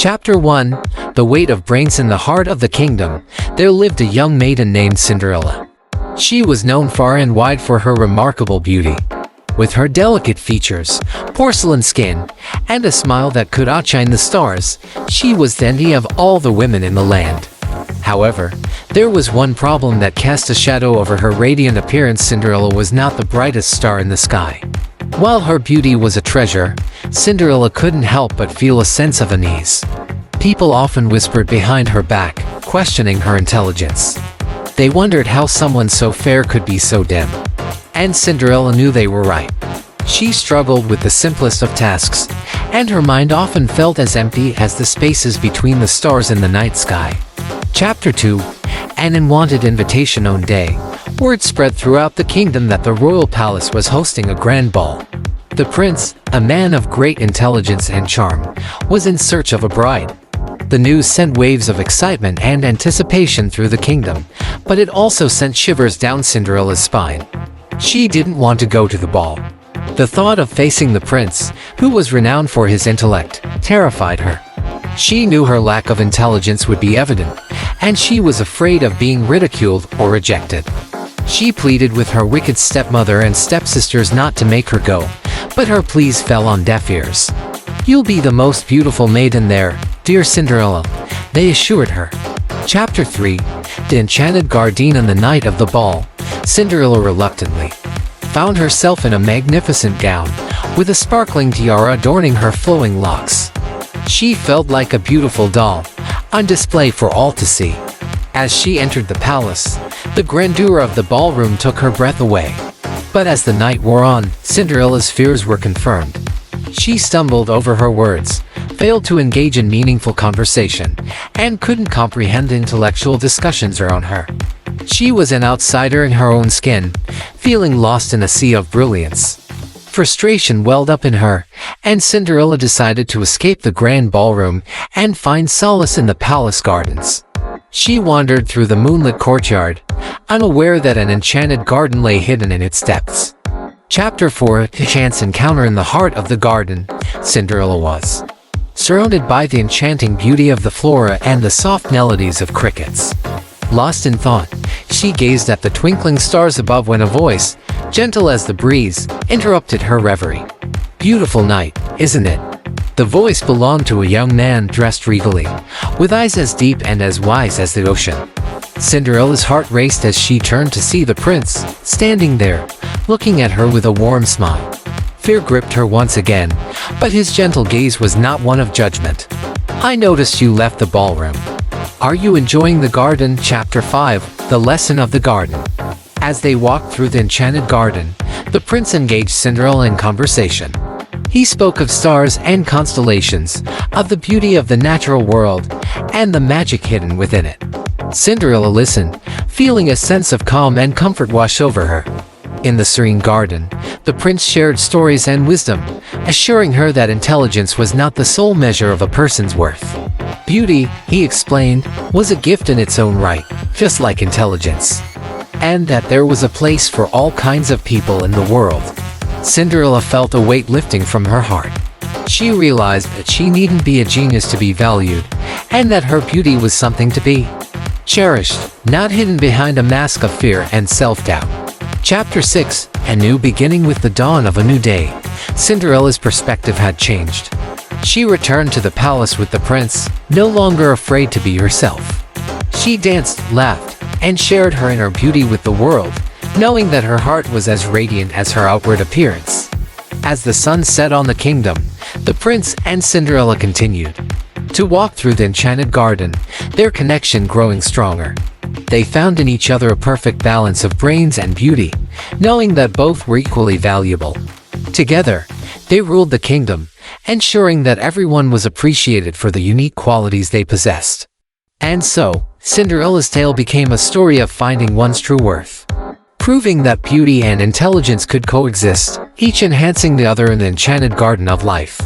Chapter 1. The Weight of Brains. In the heart of the kingdom, there lived a young maiden named Cinderella. She was known far and wide for her remarkable beauty. With her delicate features, porcelain skin, and a smile that could outshine the stars, she was the envy of all the women in the land. However, there was one problem that cast a shadow over her radiant appearance. Cinderella was not the brightest star in the sky. While her beauty was a treasure, Cinderella couldn't help but feel a sense of unease. People often whispered behind her back, questioning her intelligence. They wondered how someone so fair could be so dim. And Cinderella knew they were right. She struggled with the simplest of tasks, and her mind often felt as empty as the spaces between the stars in the night sky. Chapter 2. An unwanted invitation. On day, word spread throughout the kingdom that the royal palace was hosting a grand ball. The prince, a man of great intelligence and charm, was in search of a bride. The news sent waves of excitement and anticipation through the kingdom, but it also sent shivers down Cinderella's spine. She didn't want to go to the ball. The thought of facing the prince, who was renowned for his intellect, terrified her. She knew her lack of intelligence would be evident, and she was afraid of being ridiculed or rejected. She pleaded with her wicked stepmother and stepsisters not to make her go, but her pleas fell on deaf ears. "You'll be the most beautiful maiden there, dear Cinderella," they assured her. Chapter 3. The Enchanted Garden. On the night of the ball, Cinderella reluctantly found herself in a magnificent gown, with a sparkling tiara adorning her flowing locks. She felt like a beautiful doll, on display for all to see. As she entered the palace, the grandeur of the ballroom took her breath away. But as the night wore on, Cinderella's fears were confirmed. She stumbled over her words, failed to engage in meaningful conversation, and couldn't comprehend intellectual discussions around her. She was an outsider in her own skin, feeling lost in a sea of brilliance. Frustration welled up in her, and Cinderella decided to escape the grand ballroom and find solace in the palace gardens. She wandered through the moonlit courtyard, unaware that an enchanted garden lay hidden in its depths. Chapter 4. A chance encounter. In the heart of the garden, Cinderella was surrounded by the enchanting beauty of the flora and the soft melodies of crickets. Lost in thought, she gazed at the twinkling stars above when a voice, gentle as the breeze, interrupted her reverie. "Beautiful night, isn't it?" The voice belonged to a young man dressed regally, with eyes as deep and as wise as the ocean. Cinderella's heart raced as she turned to see the prince, standing there, looking at her with a warm smile. Fear gripped her once again, but his gentle gaze was not one of judgment. "I noticed you left the ballroom. Are you enjoying the garden?" Chapter 5. The Lesson of the Garden. As they walked through the enchanted garden, the prince engaged Cinderella in conversation. He spoke of stars and constellations, of the beauty of the natural world, and the magic hidden within it. Cinderella listened, feeling a sense of calm and comfort wash over her. In the serene garden, the prince shared stories and wisdom, assuring her that intelligence was not the sole measure of a person's worth. Beauty, he explained, was a gift in its own right, just like intelligence, and that there was a place for all kinds of people in the world. Cinderella felt a weight lifting from her heart. She realized that she needn't be a genius to be valued, and that her beauty was something to be cherished, not hidden behind a mask of fear and self-doubt. Chapter 6. A new beginning. With the dawn of a new day, Cinderella's perspective had changed. She returned to the palace with the prince, no longer afraid to be herself. She danced, laughed, and shared her inner beauty with the world, knowing that her heart was as radiant as her outward appearance. As the sun set on the kingdom, the prince and Cinderella continued to walk through the enchanted garden, their connection growing stronger. They found in each other a perfect balance of brains and beauty, knowing that both were equally valuable. Together, they ruled the kingdom, ensuring that everyone was appreciated for the unique qualities they possessed. And so, Cinderella's tale became a story of finding one's true worth, proving that beauty and intelligence could coexist, each enhancing the other in the enchanted garden of life.